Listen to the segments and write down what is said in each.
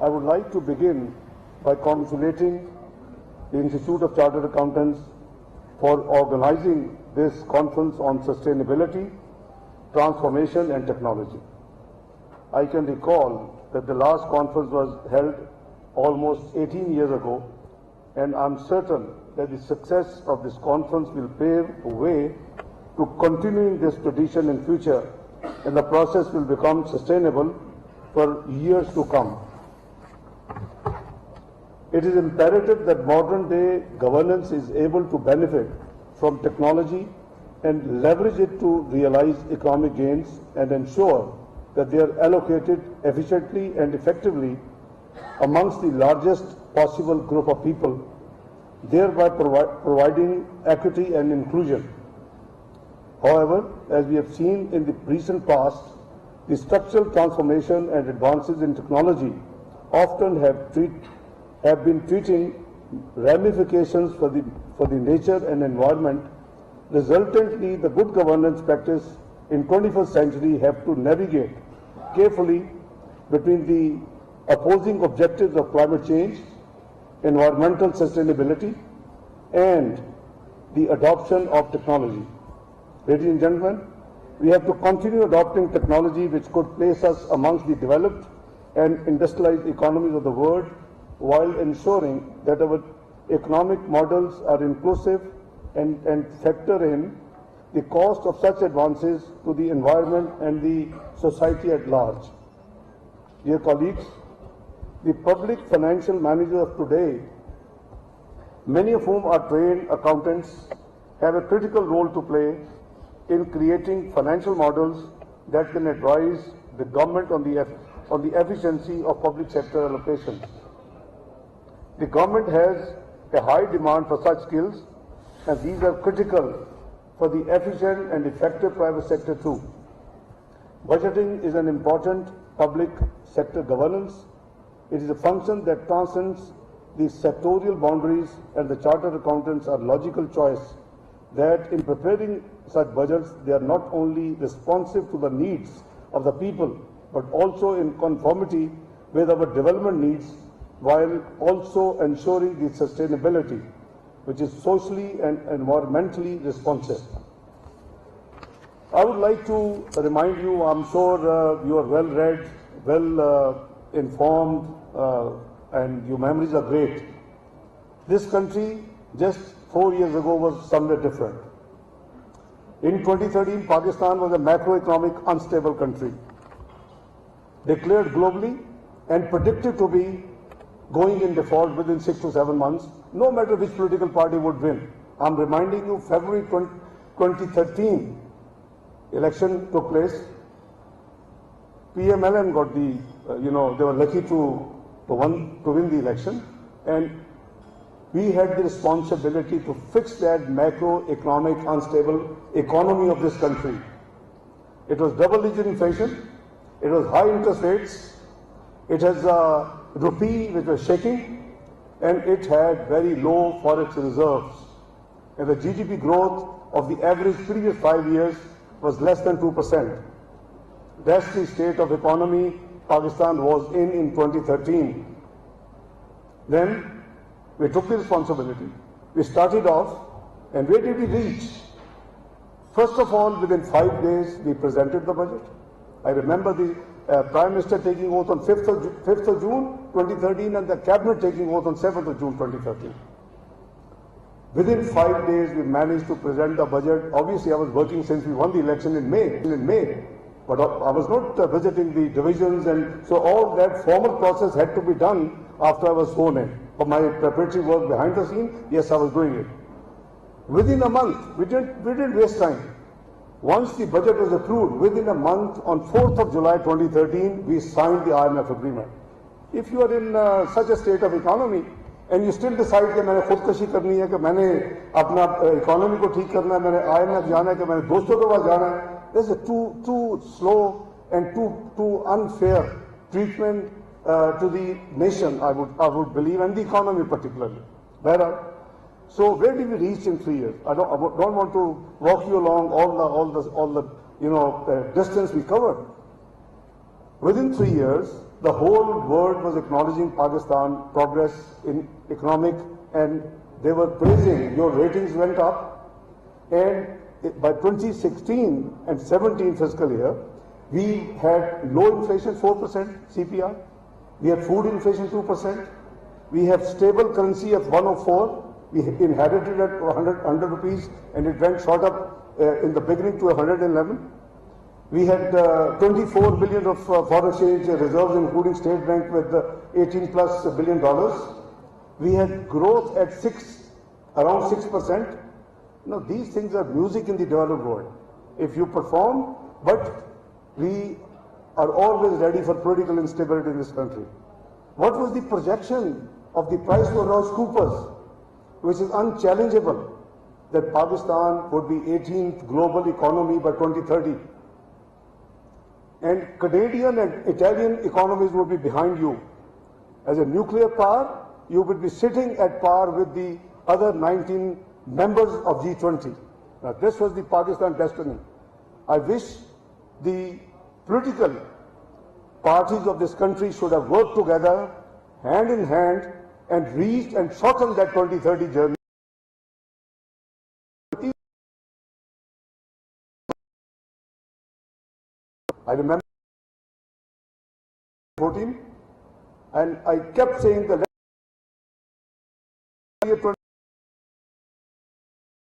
I would like to begin by congratulating the Institute of Chartered Accountants for organizing this conference on sustainability, transformation and technology. I can recall that the last conference was held almost 18 years ago, and I'm certain that the success of this conference will pave the way to continuing this tradition in future, and the process will become sustainable for years to come. It is imperative that modern day governance is able to benefit from technology and leverage it to realize economic gains and ensure that they are allocated efficiently and effectively amongst the largest possible group of people, thereby providing equity and inclusion. However, as we have seen in the recent past, the structural transformation and advances in technology often have been treating ramifications for the nature and environment. Resultantly, the good governance practice in 21st century have to navigate carefully between the opposing objectives of climate change, environmental sustainability, and the adoption of technology. Ladies and gentlemen, we have to continue adopting technology which could place us amongst the developed and industrialized economies of the world, while ensuring that our economic models are inclusive and factor in the cost of such advances to the environment and the society at large. Dear colleagues, the public financial managers of today, many of whom are trained accountants, have a critical role to play in creating financial models that can advise the government on the efficiency of public sector allocations. The government has a high demand for such skills, and these are critical for the efficient and effective private sector too. Budgeting is an important public sector governance. It is a function that transcends the sectorial boundaries, and the chartered accountants are logical choice that in preparing such budgets, they are not only responsive to the needs of the people, but also in conformity with our development needs, while also ensuring the sustainability, which is socially and environmentally responsive. I would like to remind you, I'm sure you are well read, well informed, and your memories are great. This country just 4 years ago was somewhere different. In 2013, Pakistan was a macroeconomic unstable country, declared globally and predicted to be going in default within 6 to 7 months, no matter which political party would win. I'm reminding you, February 2013, election took place. PMLN got the, they were lucky to win the election, and we had the responsibility to fix that macroeconomic unstable economy of this country. It was double-digit inflation, it was high interest rates, it has a rupee which was shaking, and it had very low forex reserves. And the GDP growth of the average previous 5 years was less than 2%. That's the state of economy Pakistan was in 2013. Then we took the responsibility. We started off, and where did we reach? First of all, within 5 days, we presented the budget. I remember the Prime Minister taking oath on 5th of June 2013 and the Cabinet taking oath on 7th of June 2013. Within 5 days, we managed to present the budget. Obviously, I was working since we won the election in May. But I was not visiting the divisions, and so all that formal process had to be done after I was sworn in. For my preparatory work behind the scene, yes, I was doing it. Within a month, we didn't waste time. Once the budget was approved, within a month, on 4th of July 2013, we signed the IMF agreement. If you are in such a state of economy, and you still decide कि मैंने खुदकशी करनी है, कि मैंने अपना economy को ठीक करना है, मैंने IMF जाना है, कि मैंने दोस्तों के पास जाना है, this is too slow and too unfair treatment to the nation, I would believe, and the economy particularly. So where did we reach in 3 years? I don't want to walk you along all the distance we covered. Within 3 years, the whole world was acknowledging Pakistan progress in economic, and they were praising. Your ratings went up, and by 2016 and 17 fiscal year, we had low inflation 4% CPR, we had food inflation 2%, we have stable currency of 104. We inherited at 100 rupees, and it went shot up in the beginning to 111. We had 24 billion of foreign exchange reserves, including State Bank with 18 plus billion dollars. We had growth at around 6%. Now, these things are music in the developed world. If you perform, but we are always ready for political instability in this country. What was the projection of the PricewaterhouseCoopers, which is unchallengeable, that Pakistan would be 18th global economy by 2030? And Canadian and Italian economies would be behind you. As a nuclear power, you would be sitting at par with the other 19 members of G20. Now, this was the Pakistan destiny. I wish the political parties of this country should have worked together, hand in hand, and reached and shortened that 2030 journey. I remember 14, and I kept saying that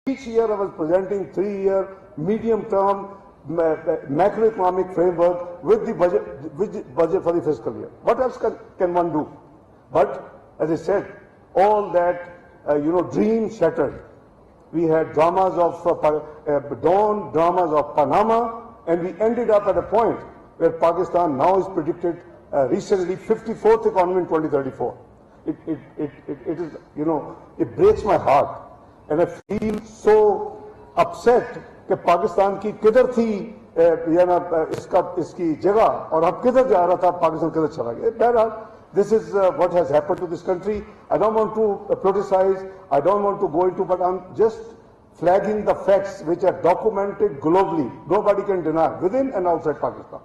each year I was presenting 3-year medium-term macroeconomic framework with the budget for the fiscal year. What else can one do? But as I said, all that dreams shattered. We had dramas of Dawn, dramas of Panama, and we ended up at a point where Pakistan now is predicted recently 54th economy in 2034. It is, it breaks my heart, and I feel so upset that Pakistan की किधर थी इसकी जगह और अब किधर जा रहा था, Pakistan किधर चला गया. Behral, this is what has happened to this country. I don't want to criticize, I don't want to go into, but I'm just flagging the facts which are documented globally. Nobody can deny, within and outside Pakistan.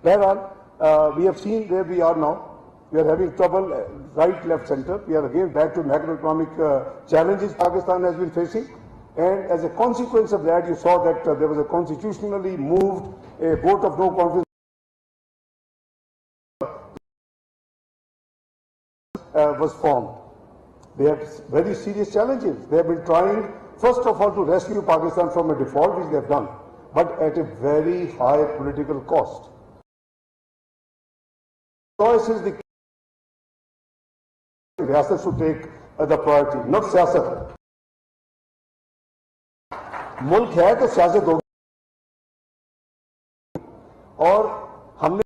Behral, we have seen where we are now. We are having trouble right, left, center. We are again back to macroeconomic challenges Pakistan has been facing. And as a consequence of that, you saw that there was a constitutionally moved vote of no confidence was formed. They have very serious challenges. They have been trying, first of all, to rescue Pakistan from a default, which they have done, but at a very high political cost. Choice is the Riyasat should take the priority, not siyasat. मुल्क है तो सियासत होगी, और हमने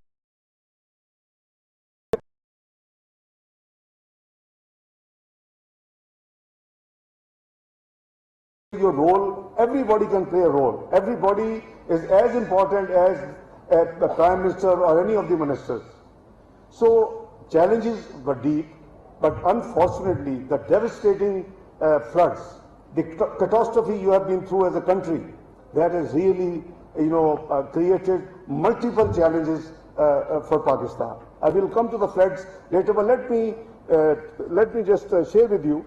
your role, everybody can play a role. Everybody is as important as the Prime Minister or any of the ministers. So challenges were deep, but unfortunately the devastating floods, the catastrophe you have been through as a country, that has really, created multiple challenges for Pakistan. I will come to the floods later, but let me just share with you.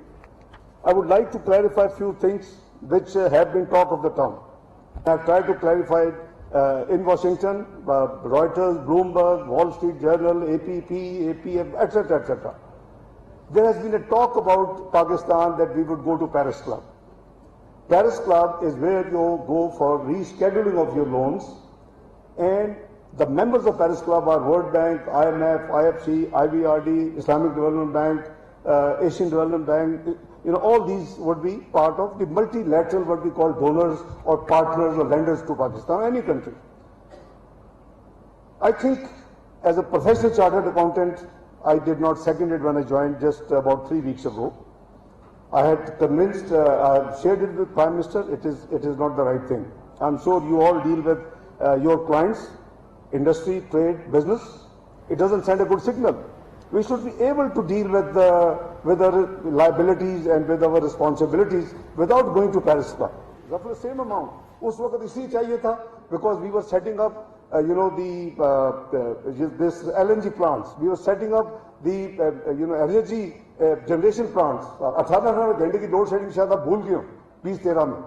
I would like to clarify a few things which have been talk of the town. I have tried to clarify it in Washington, Reuters, Bloomberg, Wall Street Journal, APP, APF, etc., etc. There has been a talk about Pakistan that we would go to Paris Club. Paris Club is where you go for rescheduling of your loans, and the members of Paris Club are World Bank, IMF, IFC, IBRD, Islamic Development Bank, Asian Development Bank. All these would be part of the multilateral, what we call donors or partners or lenders to Pakistan, any country. I think as a professional chartered accountant, I did not second it when I joined just about 3 weeks ago. I had convinced, I shared it with Prime Minister, it is not the right thing. I'm sure you all deal with your clients, industry, trade, business. It doesn't send a good signal. We should be able to deal with our liabilities and with our responsibilities without going to Paris Club. Roughly the same amount. Us waqt isliye chahiye tha because we were setting up this LNG plants. We were setting up the energy generation plants. 18 घंटे की load shedding शायद आप भूल गए हो 2013 में,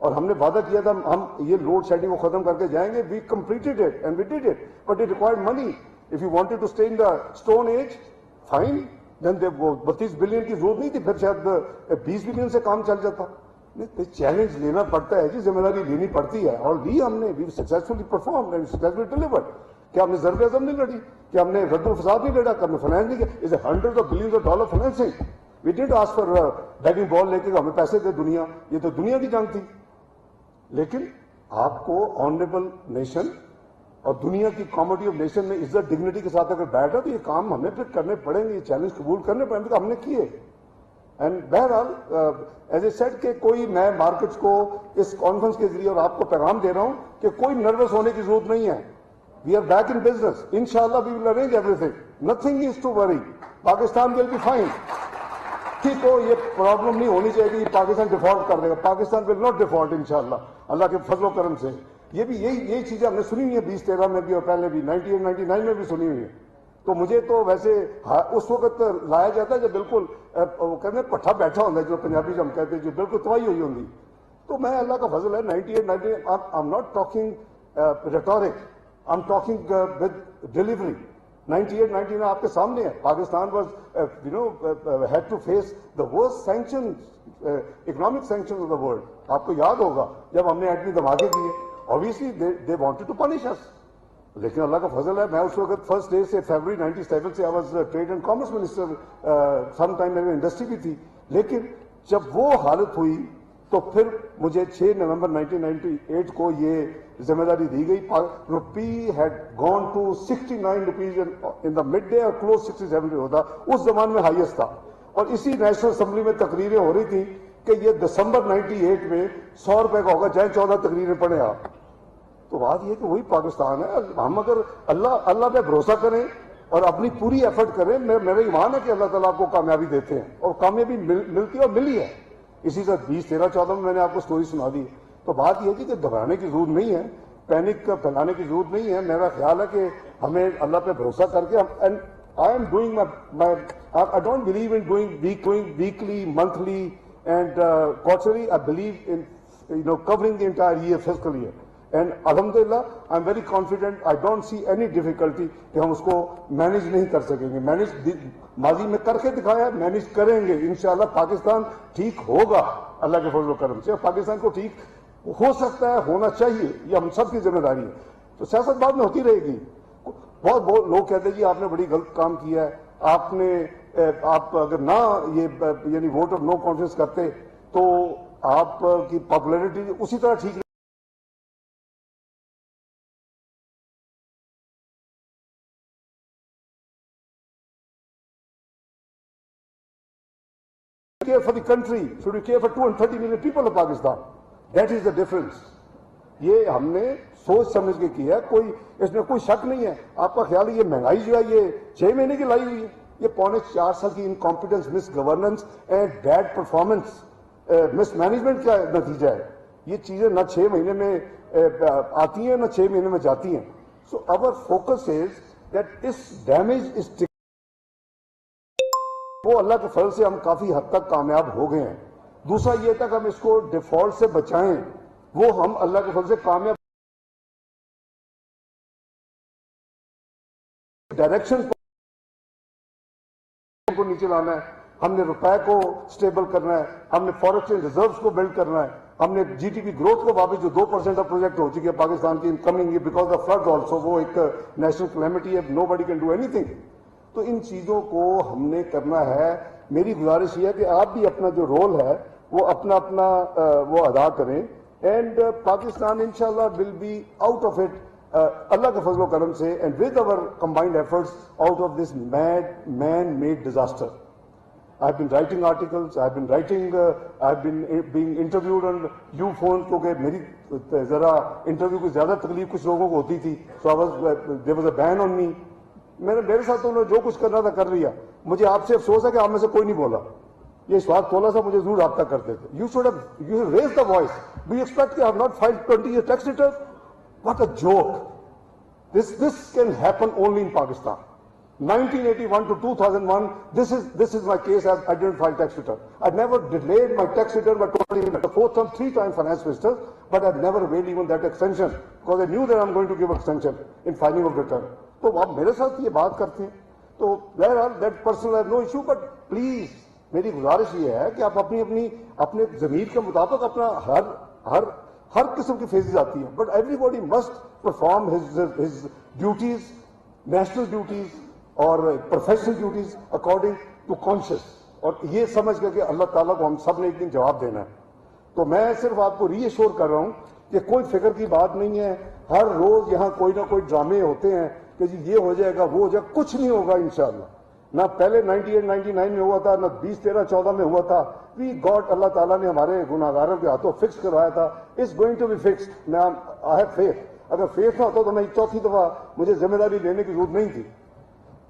और हमने वादा किया था हम ये लोड शेडिंग को खत्म करके जाएंगे. We completed it and we did it, but it required money. If you wanted to stay in the stone age, fine. Then वो 32 बिलियन की जरूरत नहीं थी, फिर शायद 20 बिलियन से काम चल जाता. चैलेंज लेना पड़ता है जी, जिम्मेदारी लेनी पड़ती है, और ली हमने. We successfully perform and successfully delivered. क्या हमने ज़र्ब अज़म नहीं लड़ी? क्या हमने रद्दुल फसाद नहीं लड़ा? हमने फाइनेंस नहीं किया? Is hundred of billions of dollar financing. We did ask for begging bowl लेके हमें पैसे दे दुनिया. ये तो दुनिया की जंग थी. लेकिन आपको ऑनरेबल नेशन और दुनिया की कॉमोडिटी ऑफ नेशन में इज्जत डिग्निटी के साथ अगर बैठा तो ये काम हमें फिर करने पड़ेंगे, ये चैलेंज कबूल करने पड़ेंगे. तो हमने किए. एंड बहरहाल एज ए सेट के कोई मैं मार्केट्स को इस कॉन्फ्रेंस के जरिए और आपको पैगाम दे रहा हूं कि कोई नर्वस होने की जरूरत नहीं है. We are back in business. इंशाल्लाह we will arrange everything. Nothing is to worry. Pakistan will be fine. ठीक हो, ये प्रॉब्लम नहीं होनी चाहिए कि पाकिस्तान डिफॉल्ट कर देगा. पाकिस्तान विल नॉट डिफॉल्ट इंशाल्लाह, अल्लाह के फजलो करम से. ये भी यही चीजें हमने सुनी हुई है 2013 में भी और पहले भी 98 99 में भी सुनी हुई है. तो मुझे तो वैसे उस वक्त लाया जाता है जब बिल्कुल वो कहते हैं पट्ठा बैठा होता है, जो पंजाबी जो हम कहते हैं, जो बिल्कुल तबाही हुई होंगी. तो मैं अल्लाह का फजल है 98 99 I am not talking rhetoric, I am talking with delivery. 98 99 आपके सामने है. Pakistan was had to face the worst sanctions, economic sanctions of the world. आपको याद होगा जब हमने एटमी धमाके किए. Obviously they wanted to punish us. लेकिन अल्लाह का फजल है, मैं उस वक्त फर्स्ट डे से फरवरी 97 से I was trade and commerce minister. Some time मेरी इंडस्ट्री भी थी. लेकिन जब वो हालत हुई तो फिर मुझे 6 नवंबर 1998 को ये जिम्मेदारी दी गई. Rupee had gone to 69 rupees in the mid day और क्लोज 67 होता. उस जमाने में हाईएस्ट था. और इसी नेशनल असेंबली में तकरीरें हो रही थी कि ये दिसंबर 98 में 100 रुपए का होगा, चाहे 14 तकरीरें पढ़े आप. तो बात यह कि वही पाकिस्तान है. हम अगर अल्लाह पे भरोसा करें और अपनी पूरी एफर्ट करें, मेरा ईमान है कि अल्लाह ताला आपको कामयाबी देते हैं, और कामयाबी मिलती है और मिली है. इसी से 20 13 14 में मैंने आपको स्टोरी सुना दी. तो बात यह थी कि घबराने की जरूरत नहीं है, पैनिक फैलाने की जरूरत नहीं है. मेरा ख्याल है कि हमें अल्लाह पे भरोसा करके and I am doing I don't believe in doing weekly, monthly and quarterly. I believe in covering the entire year, fiscal year. And अल्हम्दुलिल्लाह I am very confident. I don't see any difficulty कि हम उसको manage नहीं कर सकेंगे. Manage माजी में करके दिखाया, मैनेज करेंगे इंशाल्लाह. पाकिस्तान ठीक होगा अल्लाह के फजल करम से. पाकिस्तान को ठीक हो सकता है, होना चाहिए, ये हम सब की जिम्मेदारी है. तो सियासत बाद में होती रहेगी. बहुत लोग कहते हैं जी आपने बड़ी गलत काम किया है, आप अगर ना ये यानी वोट ऑफ नो कॉन्फिडेंस करते तो आपकी पॉपुलैरिटी उसी तरह ठीक care for the country, should we care for 230 million people of Pakistan? That is the difference. ये हमने सोच समझ के किया है, कोई इसमें कोई शक नहीं है. आपका ख्याल है ये महंगाई जो है ये 6 महीने की लाई हुई है? ये 4.25 साल की incompetence, miss governance and bad performance, miss management का नतीजा है. ये चीजें ना 6 महीने में आती हैं ना 6 महीने में जाती हैं. So our focus is that इस डैमेज इज, वो अल्लाह के फजल से हम काफी हद तक कामयाब हो गए हैं. दूसरा ये था कि हम इसको डिफॉल्ट से बचाएं, वो हम अल्लाह के फजल से कामयाब. डायरेक्शन को नीचे लाना है, हमने रुपए को स्टेबल करना है, हमने फॉरेन रिजर्व्स को बिल्ड करना है, हमने जीडीपी ग्रोथ को वापस जो 2% ऑफ प्रोजेक्ट हो चुकी है पाकिस्तान की incoming because of flood also, वो एक नेशनल कैलेमिटी है, नोबडी कैन डू एनीथिंग. तो इन चीजों को हमने करना है. मेरी गुजारिश ये है कि आप भी अपना जो रोल है वो अपना अपना वो अदा करें. एंड पाकिस्तान इंशाल्लाह will be out of it Allah के फजल करम से and with our combined efforts out of this man made disaster. I have been writing articles, I have been writing, I have been being interviewed on you phone, क्योंकि मेरी जरा interview की ज्यादा तकलीफ कुछ लोगों को होती थी. So there was a ban on me. मेरे साथ तो उन्होंने जो कुछ करना था कर लिया. मुझे आपसे अफसोस है कि आप में से कोई नहीं बोला. ये स्वाद थोड़ा सा मुझे जरूर रब्ता करते थे. You should have raise the voice. Do you expect कि I have not filed 20 year tax return? What a joke. This can happen only in Pakistan. 1981 to 2001, this is my case. I didn't file tax return. I never delayed my tax return, but totally the fourth term, 3 times finance minister, but I never availed even that extension because I knew that I'm going to give extension in filing of return. तो आप मेरे साथ ये बात करते हैं, तो that personal I have no issue, but please मेरी गुजारिश ये है कि आप अपने ज़मीर के मुताबिक अपना हर किस्म की फेजेस आती हैं, but everybody must perform his duties, national duties और professional duties according to conscious, और ये समझ करके अल्लाह ताला को हम सब ने एक दिन जवाब देना है. तो मैं सिर्फ आपको रीअश्योर कर रहा हूं कि कोई फिक्र की बात नहीं है. हर रोज यहाँ कोई ना कोई ड्रामे होते हैं कि जी ये हो जाएगा वो हो जाएगा, कुछ नहीं होगा इंशाअल्लाह. ना पहले 98-99 में हुआ था, ना 2013-14 में हुआ था. वी गॉड, अल्लाह ताला ने हमारे गुनाहगारों के हाथों फिक्स करवाया था. It's going to be fixed. मैं आई हैव फेथ. अगर फेथ ना होता तो मैं चौथी दफा मुझे जिम्मेदारी लेने की जरूरत नहीं थी.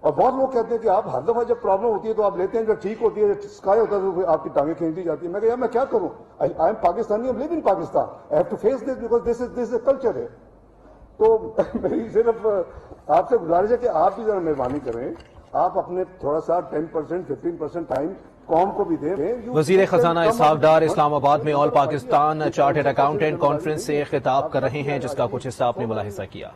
और बहुत लोग कहते हैं कि आप हर दफा जब प्रॉब्लम होती है तो आप लेते हैं, जब ठीक होती है, जब स्काई होता है तो आपकी टांगें खींच दी जाती है. मैं यार मैं क्या करूं, I am Pakistani, I live in Pakistan, I have to face this because this is culture है. तो मेरी सिर्फ आपसे गुजारिश है कि आप भी जरा मेहरबानी करें, आप अपने थोड़ा सा 10% 15% टाइम कौम को भी दें. वजीर खजाना इशहाक डार इस्लामाबाद में all Pakistan chartered accountant conference से खिताब कर रहे हैं, जिसका कुछ हिस्सा आपने मुलाहिजा किया.